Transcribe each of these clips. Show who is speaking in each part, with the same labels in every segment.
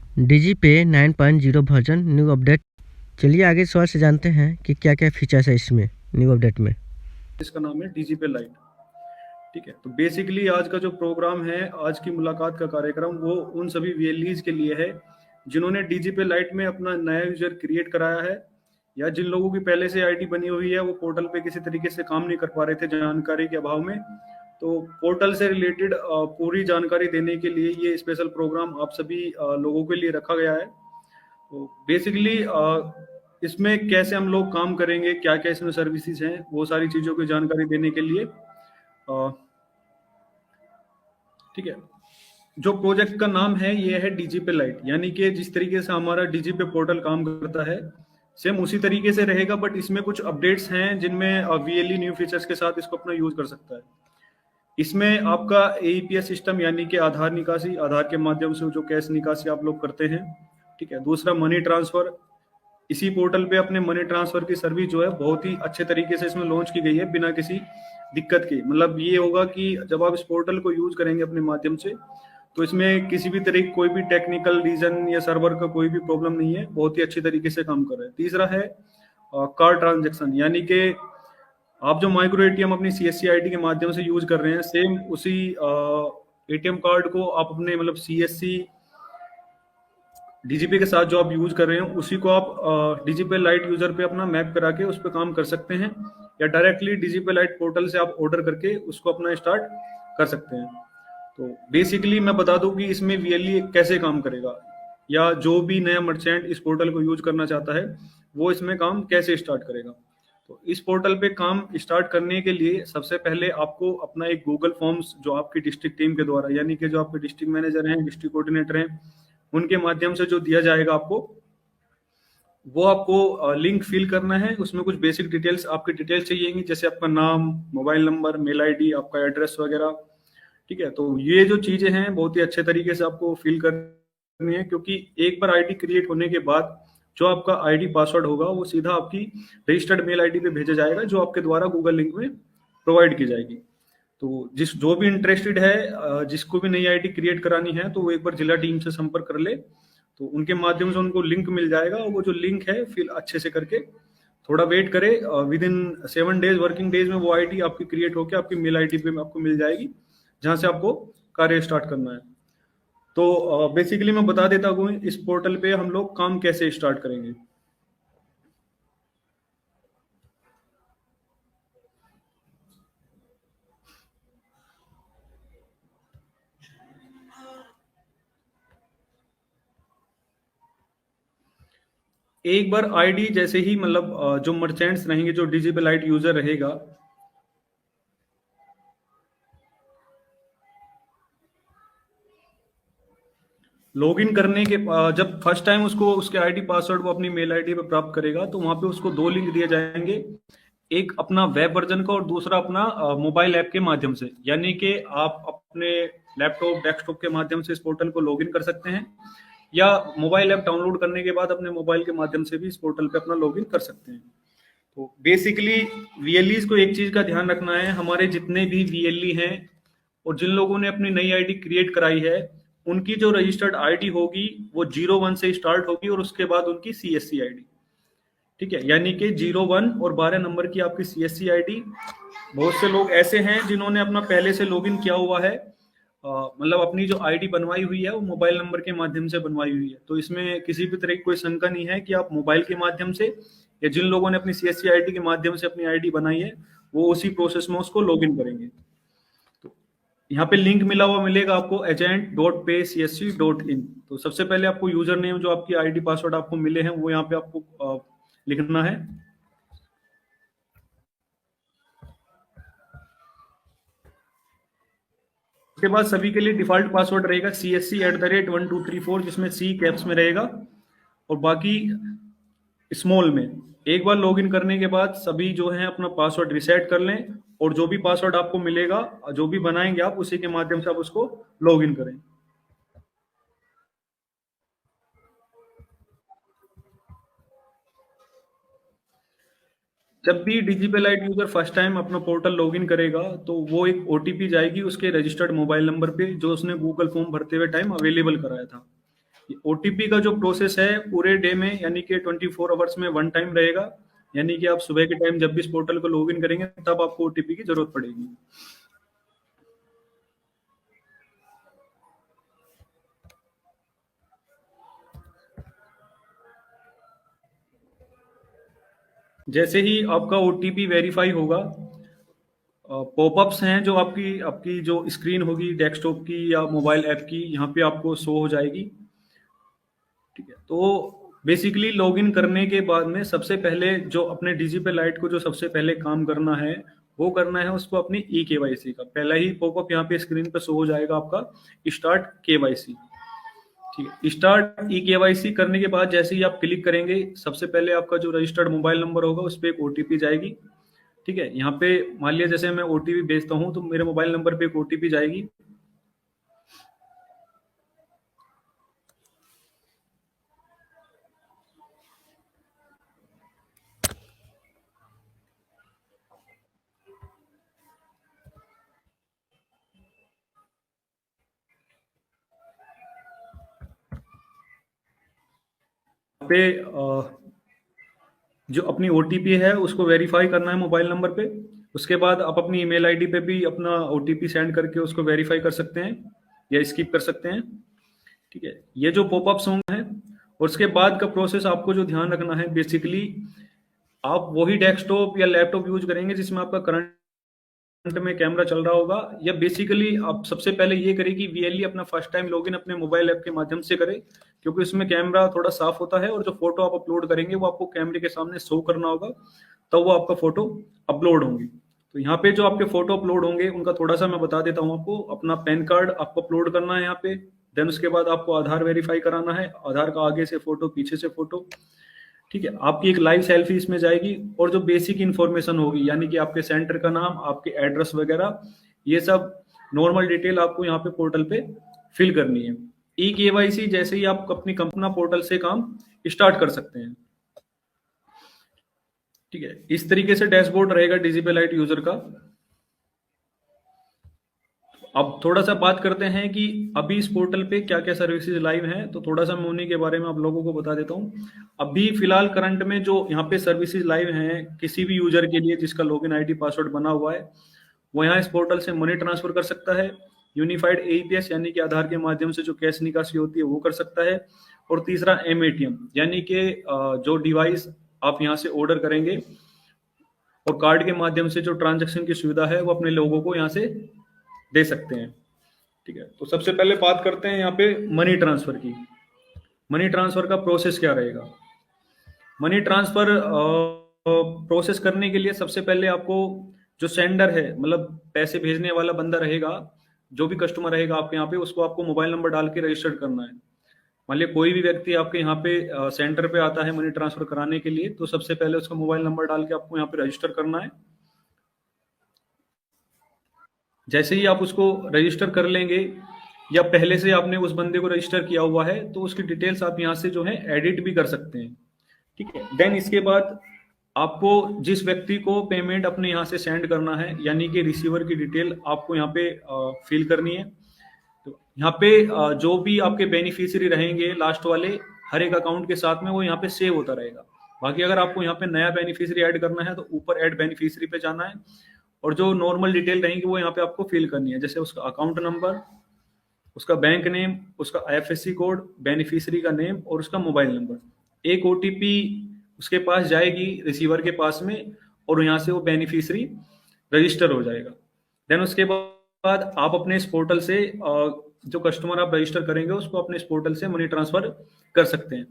Speaker 1: DG पे 9.0 version new update. चलिए आगे सवाल से जानते हैं कि क्या क्या फीचर्स है इसमें न्यू अपडेट में।
Speaker 2: इसका नाम है डीजी पे लाइट। ठीक है, तो बेसिकली आज का जो प्रोग्राम है, आज की मुलाकात का कार्यक्रम, वो उन सभी वीएलईज के लिए है जिन्होंने डीजी पे लाइट में अपना नया यूजर क्रिएट कराया है, या जिन लोगों की पहले से आईडी बनी हुई है, वो पोर्टल पे किसी तरीके से काम नहीं कर पा रहे थे जानकारी के अभाव में। तो पोर्टल से रिलेटेड पूरी जानकारी देने के लिए ये स्पेशल प्रोग्राम आप सभी लोगों के लिए रखा गया है। तो बेसिकली इसमें कैसे हम लोग काम करेंगे, क्या क्या इसमें सर्विसेज हैं, वो सारी चीज़ों की जानकारी देने के लिए ठीक है, जो प्रोजेक्ट का नाम है ये है डीजी पे लाइट। यानी कि जिस तरीके से हमारा डीजी पे पोर्टल काम करता है, सेम उसी तरीके से रहेगा, बट इसमें कुछ अपडेट्स हैं जिनमें वीएलई न्यू फीचर्स के साथ इसको अपना यूज कर सकता है। इसमें आपका एईपीएस सिस्टम, यानी कि आधार निकासी, आधार के माध्यम से जो कैश निकासी आप लोग करते हैं। ठीक है, दूसरा मनी ट्रांसफर। इसी पोर्टल पे अपने मनी ट्रांसफर की सर्विस जो है बहुत ही अच्छे तरीके से इसमें लॉन्च की गई है, बिना किसी दिक्कत के। मतलब ये होगा कि जब आप इस पोर्टल को यूज करेंगे अपने माध्यम से, तो इसमें किसी भी तरह कोई भी टेक्निकल रीजन या सर्वर का कोई भी प्रॉब्लम नहीं है, बहुत ही अच्छी तरीके से काम कर रहा है। तीसरा है कार्ड ट्रांजेक्शन, यानी कि आप जो माइक्रो एटीएम अपनी सीएससी आईडी के माध्यम से यूज कर रहे हैं, सेम उसी एटीएम कार्ड को आप अपने मतलब सीएससी डीजीपी के साथ जो आप यूज कर रहे हैं, उसी को आप डीजीपी लाइट यूजर पे अपना मैप करा के उस पर काम कर सकते हैं, या डायरेक्टली डीजीपी लाइट पोर्टल से आप ऑर्डर करके उसको अपना स्टार्ट कर सकते हैं। तो बेसिकली मैं बता दूं कि इसमें वीएलई कैसे काम करेगा, या जो भी नया मर्चेंट इस पोर्टल को यूज करना चाहता है वो इसमें काम कैसे स्टार्ट करेगा। तो इस पोर्टल पे काम स्टार्ट करने के लिए सबसे पहले आपको अपना एक गूगल फॉर्म्स, जो आपकी डिस्ट्रिक्ट टीम के द्वारा, यानी कि जो आपके डिस्ट्रिक्ट मैनेजर हैं, डिस्ट्रिक्ट कोऑर्डिनेटर हैं, उनके माध्यम से जो दिया जाएगा आपको, वो आपको लिंक फिल करना है। उसमें कुछ बेसिक डिटेल्स, आपकी डिटेल्स चाहिएंगी, जैसे आपका नाम, मोबाइल नंबर, मेल आईडी, आपका एड्रेस वगैरह। ठीक है, तो ये जो चीजें हैं बहुत ही अच्छे तरीके से आपको फिल करनी है, क्योंकि एक बार आईडी क्रिएट होने के बाद जो आपका आईडी पासवर्ड होगा वो सीधा आपकी रजिस्टर्ड मेल आईडी पे भेजा जाएगा, जो आपके द्वारा गूगल लिंक में प्रोवाइड की जाएगी। तो जो भी इंटरेस्टेड है, जिसको भी नई आईडी क्रिएट करानी है, तो वो एक बार जिला टीम से संपर्क कर ले, तो उनके माध्यम से उनको लिंक मिल जाएगा। और वो जो लिंक है फिर अच्छे से करके थोड़ा वेट करे, with in 7 days working days में वो आईडी आपकी क्रिएट होकर आपकी मेल आईडी पे आपको मिल जाएगी, जहां से आपको कार्य स्टार्ट करना है। तो बेसिकली मैं बता देता हूँ इस पोर्टल पे हम लोग काम कैसे स्टार्ट करेंगे। एक बार आईडी जैसे ही मतलब जो मर्चेंट्स रहेंगे, जो डिजिटल लाइट यूजर रहेगा, लॉगिन करने के जब फर्स्ट टाइम उसको उसके आईडी पासवर्ड वो अपनी मेल आईडी पे प्राप्त करेगा, तो वहां पे उसको 2 लिंक दिए जाएंगे, एक अपना वेब वर्जन का और दूसरा अपना मोबाइल ऐप के माध्यम से। यानी कि आप अपने लैपटॉप, डेस्कटॉप के माध्यम से इस पोर्टल को लॉगिन कर सकते हैं, या मोबाइल ऐप डाउनलोड करने के बाद अपने मोबाइल के माध्यम से भी इस पोर्टल पे अपना लॉगिन कर सकते हैं। तो बेसिकली वीएलईज को एक चीज का ध्यान रखना है, हमारे जितने भी वीएलई हैं और जिन लोगों ने अपनी नई आईडी क्रिएट कराई है, उनकी जो रजिस्टर्ड आईडी होगी वो 01 से स्टार्ट होगी, और उसके बाद उनकी सीएससी आईडी। ठीक है, यानी कि 01 और 12 नंबर की आपकी सीएससी आईडी। बहुत से लोग ऐसे हैं जिन्होंने अपना पहले से लॉगिन किया हुआ है, मतलब अपनी जो आईडी बनवाई हुई है वो मोबाइल नंबर के माध्यम से बनवाई हुई है। तो इसमें किसी भी तरह की कोई शंका नहीं है कि आप मोबाइल के माध्यम से, या जिन लोगों ने अपनी सीएससी आईडी के माध्यम से अपनी आईडी बनाई है, वो उसी प्रोसेस में उसको लॉगिन करेंगे। तो यहाँ पे लिंक मिला हुआ मिलेगा आपको agent.paycsc.in। तो सबसे पहले आपको यूजर नेम, जो आपकी आईडी पासवर्ड आपको मिले हैं, वो यहाँ पे आपको लिखना है। उसके बाद सभी के लिए डिफॉल्ट पासवर्ड रहेगा CSC@1234, जिसमें C कैप्स में रहेगा और बाकी स्मॉल में। एक बार लॉगिन करने के बाद सभी जो है अपना पासवर्ड रिसेट कर लें, और जो भी पासवर्ड आपको मिलेगा, जो भी बनाएंगे आप, उसी के माध्यम से आप उसको लॉगिन करें। जब भी DGP light user first time अपना पोर्टल लॉगिन करेगा, तो वो एक ओटीपी जाएगी उसके रजिस्टर्ड मोबाइल नंबर पे, जो उसने गूगल फॉर्म भरते हुए टाइम अवेलेबल कराया था। ओटीपी का जो प्रोसेस है पूरे डे में यानी कि 24 आवर्स में वन टाइम रहेगा, यानी कि आप सुबह के टाइम जब भी इस पोर्टल को लॉगिन करेंगे तब आपको ओटीपी की जरूरत पड़ेगी। जैसे ही आपका ओटीपी वेरीफाई होगा, पॉपअप्स हैं जो आपकी आपकी जो स्क्रीन होगी डेस्कटॉप की या मोबाइल ऐप की, यहाँ पे आपको शो हो जाएगी। ठीक है, तो बेसिकली लॉगिन करने के बाद में सबसे पहले जो अपने डीजीपे लाइट को जो सबसे पहले काम करना है वो करना है उसको अपनी ई केवाईसी का। पहला ही पॉपअप यहाँ पे स्क्रीन पे शो हो जाएगा आपका स्टार्ट केवाईसी। ठीक है, स्टार्ट ई केवाईसी करने के बाद जैसे ही आप क्लिक करेंगे सबसे पहले आपका जो रजिस्टर्ड मोबाइल नंबर होगा उस पर एक ओटीपी जाएगी। ठीक है, यहाँ पे मान लिया जैसे मैं ओटीपी भेजता हूँ तो मेरे मोबाइल नंबर पे एक ओटीपी जाएगी। पे जो अपनी ओटीपी है उसको वेरीफाई करना है मोबाइल नंबर पे। उसके बाद आप अपनी ईमेल आईडी पे भी अपना ओटीपी सेंड करके उसको वेरीफाई कर सकते हैं या स्किप कर सकते हैं। ठीक है, ये जो पॉपअप्स होंगे हैं और उसके बाद का प्रोसेस आपको जो ध्यान रखना है बेसिकली आप वही डेस्कटॉप या लैपटॉप यूज करेंगे जिसमें आपका करंट में कैमरा चल रहा होगा, या बेसिकली आप सबसे पहले ये करें कि वीएलई अपना फर्स्ट टाइम लॉगिन अपने मोबाइल ऐप के माध्यम से करें, क्योंकि उसमें कैमरा थोड़ा साफ होता है और जो फोटो आप अपलोड करेंगे वो आपको कैमरे के सामने शो करना होगा, तब वो आपका फोटो अपलोड होंगी। तो यहाँ पे जो आपके फोटो अपलोड होंगे उनका थोड़ा सा मैं बता देता हूँ आपको। अपना पैन कार्ड आपको अपलोड करना है यहाँ पे, देन उसके बाद आपको आधार वेरीफाई कराना है, आधार का आगे से फोटो पीछे से फोटो। ठीक है, आपकी एक लाइव सेल्फी इसमें जाएगी और जो बेसिक इन्फॉर्मेशन होगी यानी कि आपके सेंटर का नाम, आपके एड्रेस वगैरह, ये सब नॉर्मल डिटेल आपको यहाँ पे पोर्टल पे फिल करनी है। ई केवाईसी जैसे ही आप अपनी कंपना पोर्टल से काम स्टार्ट कर सकते हैं। ठीक है, इस तरीके से डैशबोर्ड रहेगा डीजीपे लाइट यूजर का। अब थोड़ा सा बात करते हैं कि अभी इस पोर्टल पे क्या क्या सर्विसेज लाइव हैं, तो थोड़ा सा मैं उन्हीं के बारे में आप लोगों को बता देता हूँ। अभी फिलहाल करंट में जो यहाँ पे सर्विसेज लाइव हैं किसी भी यूजर के लिए जिसका लॉगिन आईडी पासवर्ड बना हुआ है वो यहाँ इस पोर्टल से मनी ट्रांसफर कर सकता है, यूनिफाइड एईपीएस यानी कि आधार के माध्यम से जो कैश निकासी होती है वो कर सकता है, और तीसरा एमएटीएम यानी कि जो डिवाइस आप यहाँ से ऑर्डर करेंगे और कार्ड के माध्यम से जो ट्रांजेक्शन की सुविधा है वो अपने लोगों को यहाँ से दे सकते हैं। ठीक है, तो सबसे पहले बात करते हैं यहाँ पे मनी ट्रांसफर की। मनी ट्रांसफर का प्रोसेस क्या रहेगा? मनी ट्रांसफर प्रोसेस करने के लिए सबसे पहले आपको जो सेंडर है मतलब पैसे भेजने वाला बंदा रहेगा, जो भी कस्टमर रहेगा आपके यहाँ पे, उसको आपको मोबाइल नंबर डाल के रजिस्टर करना है। मान लिया कोई भी व्यक्ति आपके यहाँ पे सेंटर पे आता है मनी ट्रांसफर कराने के लिए, तो सबसे पहले उसका मोबाइल नंबर डाल के आपको यहाँ पे रजिस्टर करना है। जैसे ही आप उसको रजिस्टर कर लेंगे या पहले से आपने उस बंदे को रजिस्टर किया हुआ है तो उसकी डिटेल्स आप यहाँ से जो है एडिट भी कर सकते हैं। ठीक है, देन इसके बाद आपको जिस व्यक्ति को पेमेंट अपने यहाँ से सेंड करना है यानी कि रिसीवर की डिटेल आपको यहाँ पे फिल करनी है। तो यहाँ पे जो भी आपके बेनिफिशियरी रहेंगे लास्ट वाले हर एक अकाउंट के साथ में वो यहाँ पे सेव होता रहेगा। बाकी अगर आपको यहाँ पे नया बेनिफिशियरी ऐड करना है तो ऊपर ऐड बेनिफिशियरी पे जाना है और जो नॉर्मल डिटेल रहेंगी वो यहाँ पे आपको फिल करनी है, जैसे उसका अकाउंट नंबर, उसका बैंक नेम, उसका आईएफएससी कोड, बेनिफिशियरी का नेम और उसका मोबाइल नंबर। एक ओटीपी उसके पास जाएगी रिसीवर के पास में और यहाँ से वो बेनिफिशियरी रजिस्टर हो जाएगा। देन उसके बाद आप अपने इस पोर्टल से जो कस्टमर आप रजिस्टर करेंगे उसको अपने इस पोर्टल से मनी ट्रांसफर कर सकते हैं।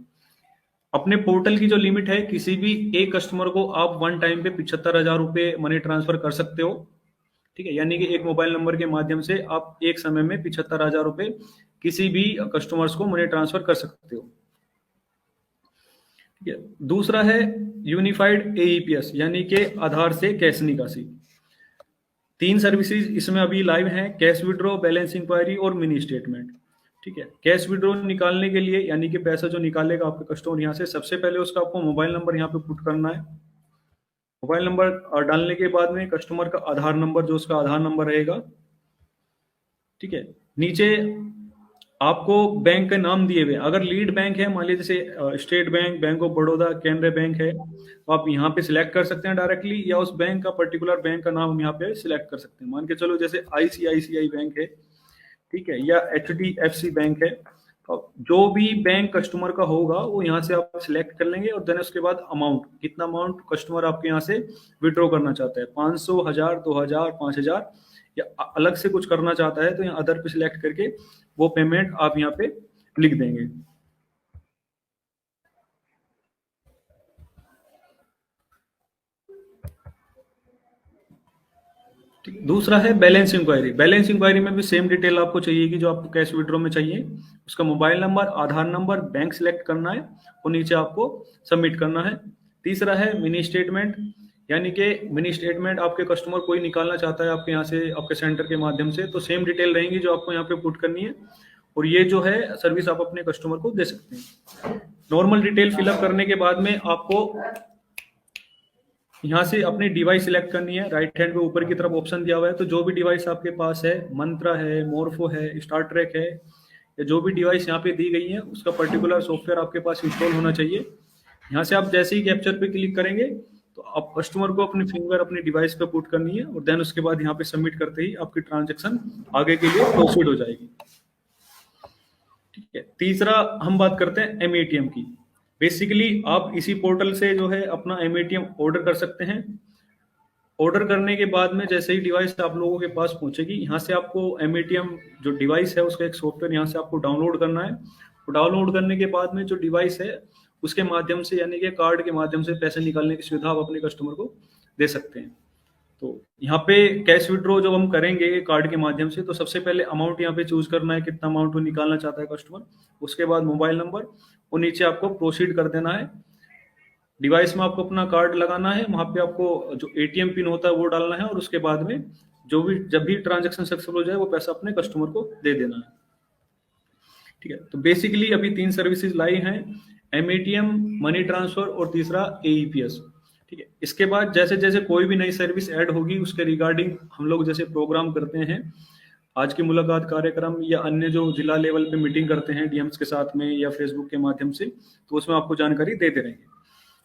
Speaker 2: अपने पोर्टल की जो लिमिट है किसी भी एक कस्टमर को आप वन टाइम पे 75,000 रुपये मनी ट्रांसफर कर सकते हो। ठीक है, यानी कि एक मोबाइल नंबर के माध्यम से आप एक समय में 75,000 रुपये किसी भी कस्टमर्स को मनी ट्रांसफर कर सकते हो। ठीक है, दूसरा है यूनिफाइड एईपीएस यानी कि आधार से कैश निकासी। 3 सर्विसेज इसमें अभी लाइव हैं, कैश विड्रॉ, बैलेंस इंक्वायरी और मिनी स्टेटमेंट। ठीक है, कैश विड्रॉ निकालने के लिए यानी कि पैसा जो निकालेगा आपका कस्टमर यहाँ से, सबसे पहले उसका आपको मोबाइल नंबर यहाँ पे पुट करना है। मोबाइल नंबर डालने के बाद में कस्टमर का आधार नंबर जो उसका आधार नंबर रहेगा। ठीक है, नीचे आपको बैंक का नाम दिए हुए हैं। अगर लीड बैंक है, मान लीजिए जैसे state bank, bank of Baroda, Canara bank है, तो आप यहाँ पे सिलेक्ट कर सकते हैं डायरेक्टली, या उस बैंक का पर्टिकुलर बैंक का नाम यहाँ पे सिलेक्ट कर सकते हैं। मान के चलो जैसे आईसीआईसीआई बैंक है, ठीक है, या एचडीएफसी बैंक है। तो जो भी बैंक कस्टमर का होगा वो यहाँ से आप सिलेक्ट कर लेंगे, और देन उसके बाद अमाउंट, कितना अमाउंट कस्टमर आपके यहाँ से विड्रॉ करना चाहता है, 500, 1000, 2000, 5000, या अलग से कुछ करना चाहता है, तो यहाँ अदर पे सिलेक्ट करके वो पेमेंट आप यहाँ पे लिख देंगे। दूसरा है बैलेंस इंक्वायरी। बैलेंस इंक्वायरी में भी सेम डिटेल आपको चाहिए कि जो आपको कैश विड्रॉ में चाहिए, उसका मोबाइल नंबर, आधार नंबर, बैंक सिलेक्ट करना है और नीचे आपको सबमिट करना है। तीसरा है मिनी स्टेटमेंट, यानी कि मिनी स्टेटमेंट आपके कस्टमर कोई निकालना चाहता है आपके यहाँ से, आपके सेंटर के माध्यम से, तो सेम डिटेल रहेंगी जो आपको यहाँ पे पुट करनी है, और ये जो है सर्विस आप अपने कस्टमर को दे सकते हैं। नॉर्मल डिटेल फिलअप करने के बाद में आपको यहाँ से अपनी डिवाइस सिलेक्ट करनी है। राइट हैंड पे ऊपर की तरफ ऑप्शन दिया हुआ है, तो जो भी डिवाइस आपके पास है, मंत्रा है, मोरफो है, स्टार ट्रैक है, या जो भी डिवाइस यहाँ पे दी गई है, उसका पर्टिकुलर सॉफ्टवेयर आपके पास इंस्टॉल होना चाहिए। यहाँ से आप जैसे ही कैप्चर पे क्लिक करेंगे तो आप कस्टमर को अपनी फिंगर अपनी डिवाइस पे पुट करनी है, और देन उसके बाद यहाँ पे सबमिट करते ही आपकी ट्रांजेक्शन आगे के लिए प्रोसीड हो जाएगी। ठीक है, तीसरा हम बात करते हैं एमएटीएम की। बेसिकली आप इसी पोर्टल से जो है अपना एमएटीएम ऑर्डर कर सकते हैं। ऑर्डर करने के बाद में जैसे ही डिवाइस आप लोगों के पास पहुंचेगी, यहाँ से आपको एमएटीएम जो डिवाइस है उसका एक सॉफ्टवेयर यहाँ से आपको डाउनलोड करना है। तो डाउनलोड करने के बाद में जो डिवाइस है उसके माध्यम से, यानी कि कार्ड के माध्यम से पैसे निकालने की सुविधा आप अपने कस्टमर को दे सकते हैं। तो यहाँ पे कैश विड्रॉ जब हम करेंगे कार्ड के माध्यम से, तो सबसे पहले अमाउंट यहाँ पे चूज करना है, कितना अमाउंट वो निकालना चाहता है कस्टमर। उसके बाद मोबाइल नंबर, और नीचे आपको प्रोसीड कर देना है। डिवाइस में आपको अपना कार्ड लगाना है, वहां पे आपको जो एटीएम पिन होता है वो डालना है, और उसके बाद में जो भी जब भी ट्रांजेक्शन सक्सेसफुल हो जाए वो पैसा अपने कस्टमर को दे देना है। ठीक है, तो बेसिकली अभी 3 सर्विसेज लाई हैं, एमएटीएम, मनी ट्रांसफर और तीसरा एईपीएस। ठीक है, इसके बाद जैसे जैसे कोई भी नई सर्विस ऐड होगी उसके रिगार्डिंग हम लोग जैसे प्रोग्राम करते हैं, आज की मुलाकात कार्यक्रम या अन्य जो जिला लेवल पे मीटिंग करते हैं डीएम्स के साथ में या फेसबुक के माध्यम से, तो उसमें आपको जानकारी देते रहेंगे।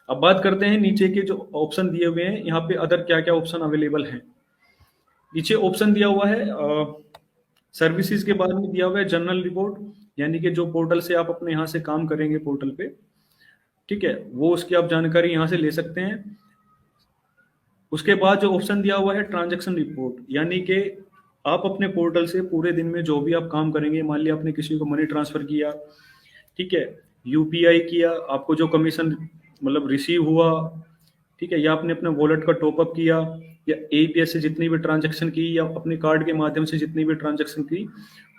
Speaker 2: अब बात करते हैं नीचे के जो ऑप्शन दिए हुए हैं, यहाँ पे अदर क्या क्या ऑप्शन अवेलेबल हैं। नीचे ऑप्शन दिया हुआ है सर्विसेज के बारे में दिया हुआ है जनरल रिपोर्ट, यानी कि जो पोर्टल से आप अपने यहाँ से काम करेंगे पोर्टल पे, ठीक है, वो उसकी आप जानकारी यहाँ से ले सकते हैं। उसके बाद जो ऑप्शन दिया हुआ है ट्रांजैक्शन रिपोर्ट, यानी कि आप अपने पोर्टल से पूरे दिन में जो भी आप काम करेंगे, मान लिया आपने किसी को मनी ट्रांसफर किया, ठीक है, यूपीआई किया, आपको जो कमीशन मतलब रिसीव हुआ, ठीक है, या आपने अपने वॉलेट का टॉपअप किया, या एपीएस से जितनी भी ट्रांजैक्शन की, या अपने कार्ड के माध्यम से जितनी भी ट्रांजैक्शन की,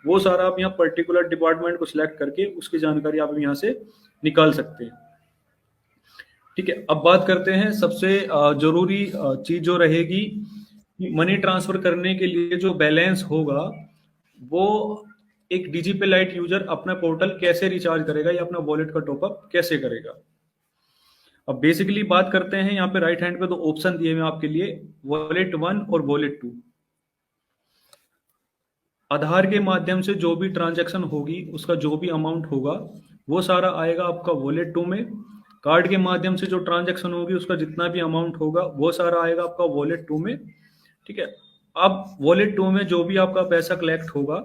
Speaker 2: वो सारा आप यहाँ पर्टिकुलर डिपार्टमेंट को सिलेक्ट करके उसकी जानकारी आप यहाँ से निकाल सकते हैं। ठीक है, अब बात करते हैं सबसे जरूरी चीज जो रहेगी, मनी ट्रांसफर करने के लिए जो बैलेंस होगा वो एक डीजीपे लाइट यूजर अपना पोर्टल कैसे रिचार्ज करेगा या अपना वॉलेट का टॉपअप कैसे करेगा। अब बेसिकली बात करते हैं, यहाँ पे राइट हैंड पे 2 ऑप्शन दिए हुए हैं आपके लिए, वॉलेट 1 और वॉलेट 2। आधार के माध्यम से जो भी ट्रांजैक्शन होगी उसका जो भी अमाउंट होगा वो सारा आएगा आपका वॉलेट 2 में। कार्ड के माध्यम से जो ट्रांजैक्शन होगी उसका जितना भी अमाउंट होगा वो सारा आएगा आपका वॉलेट 2 में। ठीक है, अब वॉलेट 2 में जो भी आपका पैसा कलेक्ट होगा,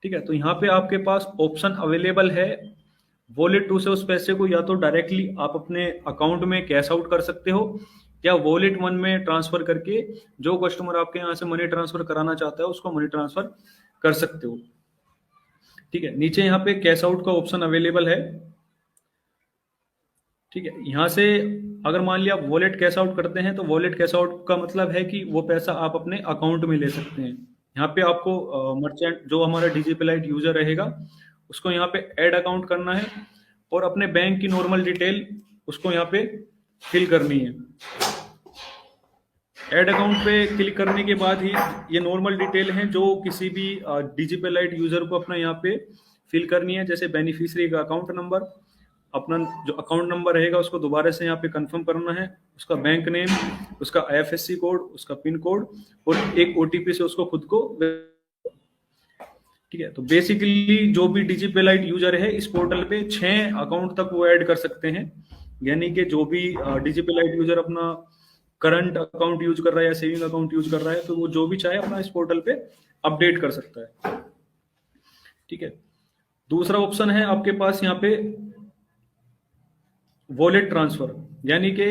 Speaker 2: ठीक है, तो यहाँ पे आपके पास ऑप्शन अवेलेबल है, वॉलेट 2 से उस पैसे को या तो डायरेक्टली आप अपने अकाउंट में कैश आउट कर सकते हो, या वॉलेट 1 में ट्रांसफर करके जो कस्टमर आपके यहाँ से मनी ट्रांसफर कराना चाहता है उसको मनी ट्रांसफर कर सकते हो। ठीक है, नीचे यहाँ पे कैश आउट का ऑप्शन अवेलेबल है। ठीक है, यहाँ से अगर मान लिया वॉलेट कैश आउट करते हैं, तो वॉलेट कैश आउट का मतलब है कि वो पैसा आप अपने अकाउंट में ले सकते हैं। यहाँ पे आपको मर्चेंट जो हमारा डीजीपे लाइट यूजर रहेगा उसको यहाँ पे ऐड अकाउंट करना है, और अपने बैंक की नॉर्मल डिटेल उसको यहाँ पे फिल करनी है। ऐड अकाउंट पे क्लिक करने के बाद ही ये नॉर्मल डिटेल हैं जो किसी भी डीजीपे लाइट यूजर को अपना यहाँ पे फिल करनी है, जैसे बेनिफिशियरी का अकाउंट नंबर, अपना जो अकाउंट नंबर रहेगा उसको दोबारा से यहाँ पे कंफर्म करना है, उसका बैंक नेम, उसका आईएफएससी कोड, उसका पिन कोड, और एक ओटीपी से उसको खुद को। ठीक है। तो बेसिकली जो भी डीजीपे लाइट यूजर है इस पोर्टल पे 6 अकाउंट तक वो ऐड कर सकते हैं, यानी कि जो भी डीजीपे लाइट यूजर अपना करंट अकाउंट यूज कर रहा है या सेविंग अकाउंट यूज कर रहा है, तो वो जो भी चाहे अपना इस पोर्टल पे अपडेट कर सकता है। ठीक है। दूसरा ऑप्शन है आपके पास यहाँ पे वॉलेट ट्रांसफर, यानी कि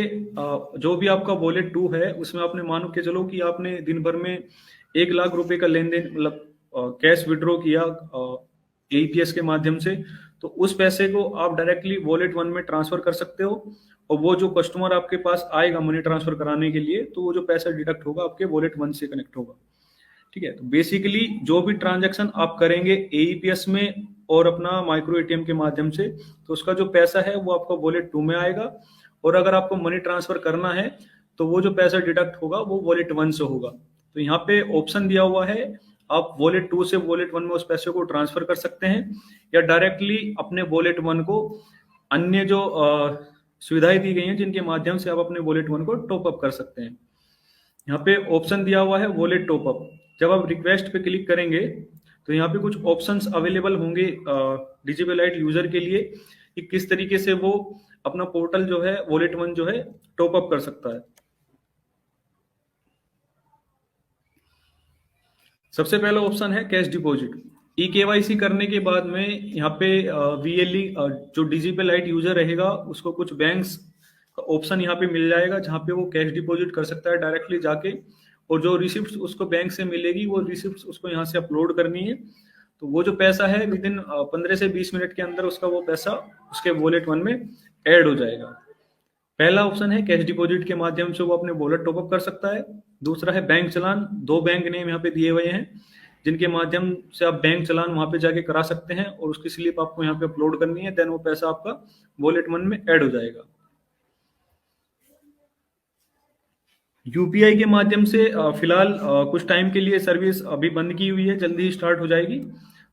Speaker 2: जो भी आपका वॉलेट 2 है उसमें आपने मान के चलो कि आपने दिन भर में 1 लाख रुपए का लेन देन मतलब कैश विड्रॉ किया एईपीएस के माध्यम से, तो उस पैसे को आप डायरेक्टली वॉलेट 1 में ट्रांसफर कर सकते हो, और वो जो कस्टमर आपके पास आएगा मनी ट्रांसफर कराने के लिए, तो वो जो पैसा डिडक्ट होगा आपके वॉलेट 1 से कनेक्ट होगा। ठीक है। तो बेसिकली जो भी ट्रांजैक्शन आप करेंगे एईपीएस में और अपना माइक्रो एटीएम के माध्यम से, तो उसका जो पैसा है वो आपका वॉलेट 2 में आएगा, और अगर आपको मनी ट्रांसफर करना है तो वो जो पैसा डिडक्ट होगा वो वॉलेट 1 से होगा। तो यहाँ पे ऑप्शन दिया हुआ है, आप वॉलेट 2 से वॉलेट 1 में उस पैसे को ट्रांसफर कर सकते हैं, या डायरेक्टली अपने वॉलेट 1 को अन्य जो सुविधाएं दी गई हैं जिनके माध्यम से आप अपने वॉलेट 1 को टॉप अप कर सकते हैं। यहाँ पे ऑप्शन दिया हुआ है वॉलेट टॉप अप। जब आप रिक्वेस्ट पे क्लिक करेंगे तो यहाँ पे कुछ ऑप्शंस अवेलेबल होंगे डीजीपे लाइट यूजर के लिए कि किस तरीके से वो अपना पोर्टल जो है वॉलेट 1 जो है टॉप अप कर सकता है। सबसे पहला ऑप्शन है कैश डिपॉजिट। ई केवाईसी करने के बाद में यहाँ पे वीएलई जो डीजीपे लाइट यूजर रहेगा उसको कुछ बैंक्स का ऑप्शन यहाँ पे मिल जाएगा जहाँ पे वो कैश डिपॉजिट कर सकता है डायरेक्टली जाके, और जो रिसिप्ट उसको बैंक से मिलेगी वो रिसिप्ट उसको यहाँ से अपलोड करनी है, तो वो जो पैसा है विद इन 15 से 20 मिनट के अंदर उसका वो पैसा उसके वॉलेट 1 में ऐड हो जाएगा। पहला ऑप्शन है कैश डिपॉजिट के माध्यम से वो अपने वॉलेट टॉप अप कर सकता है। दूसरा है बैंक चलान। 2 बैंक नेम यहाँ पे दिए हुए हैं जिनके माध्यम से आप बैंक चलान वहां पे जाके करा सकते हैं, और उसकी स्लिप आपको यहाँ पे अपलोड करनी है, देन वो पैसा आपका वॉलेट 1 में ऐड हो जाएगा। यूपीआई के माध्यम से फिलहाल कुछ टाइम के लिए सर्विस अभी बंद की हुई है, जल्दी ही स्टार्ट हो जाएगी,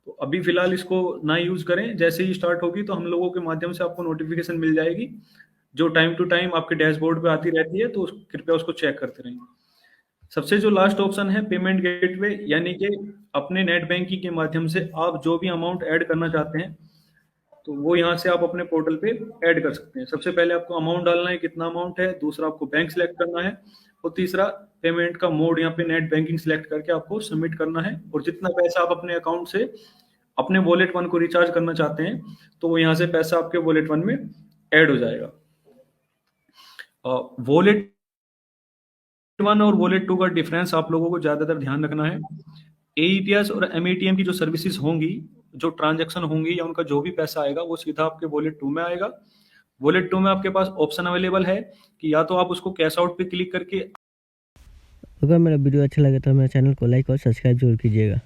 Speaker 2: तो अभी फिलहाल इसको ना यूज करें। जैसे ही स्टार्ट होगी तो हम लोगों के माध्यम से आपको नोटिफिकेशन मिल जाएगी जो टाइम टू टाइम आपके डैशबोर्ड पे आती रहती है, तो कृपया उसको चेक करते रहें। सबसे जो लास्ट ऑप्शन है पेमेंट गेटवे, यानी कि अपने नेट बैंकिंग के माध्यम से आप जो भी अमाउंट ऐड करना चाहते हैं तो वो यहाँ से आप अपने पोर्टल पे ऐड कर सकते हैं। सबसे पहले आपको अमाउंट डालना है, कितना अमाउंट है, दूसरा आपको बैंक सिलेक्ट करना है, और तीसरा पेमेंट का मोड यहाँ पे नेट बैंकिंग सिलेक्ट करके आपको सबमिट करना है, और जितना पैसा आप अपने अकाउंट से अपने वॉलेट 1 को रिचार्ज करना चाहते हैं तो वो यहाँ से पैसा आपके वॉलेट 1 में ऐड हो जाएगा। वॉलेट 1 और वॉलेट 2 का डिफरेंस आप लोगों को ज्यादातर ध्यान रखना है। एईपीएस और एमएटीएम की जो सर्विसेज होंगी, जो ट्रांजैक्शन होंगी या उनका जो भी पैसा आएगा वो सीधा आपके वॉलेट 2 में आएगा। वॉलेट 2 में आपके पास ऑप्शन अवेलेबल है कि या तो आप उसको कैश आउट पे क्लिक करके।
Speaker 1: अगर मेरा वीडियो अच्छा लगे तो मेरे चैनल को लाइक और सब्सक्राइब जरूर कीजिएगा।